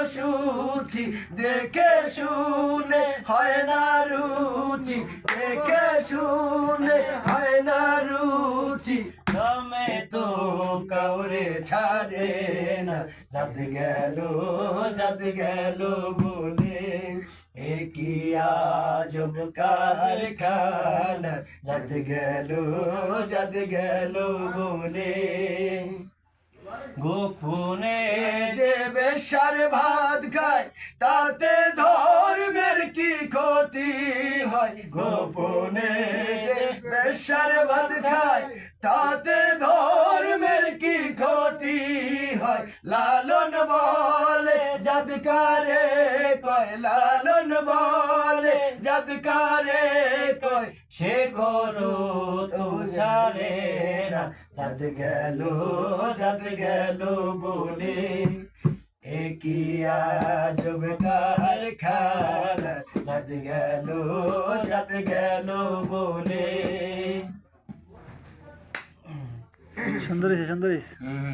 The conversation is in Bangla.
সূচি দেখে শুনে হয় না রুচি দেখে শুনে হয় না রুচি দমে তো কাউরে ছাড়ে না যাদ গেল বলে কি আজব কারখানা যাদ গেল বলে গোপনে যে বেশার ভাত খায় তাতে ধর্মের কি ক্ষতি হয় গোপনে যে বেশার ভাত খায় তাতে ধর্মের কি ক্ষতি হয় লালন বলে যাদকারে কয় লালন বলে যাদকারে কয় সে করো তো ছাড়ে না যাদ গেল বলে কি আজব কারখানা যাদ গেল বলে সুন্দর হয়েছে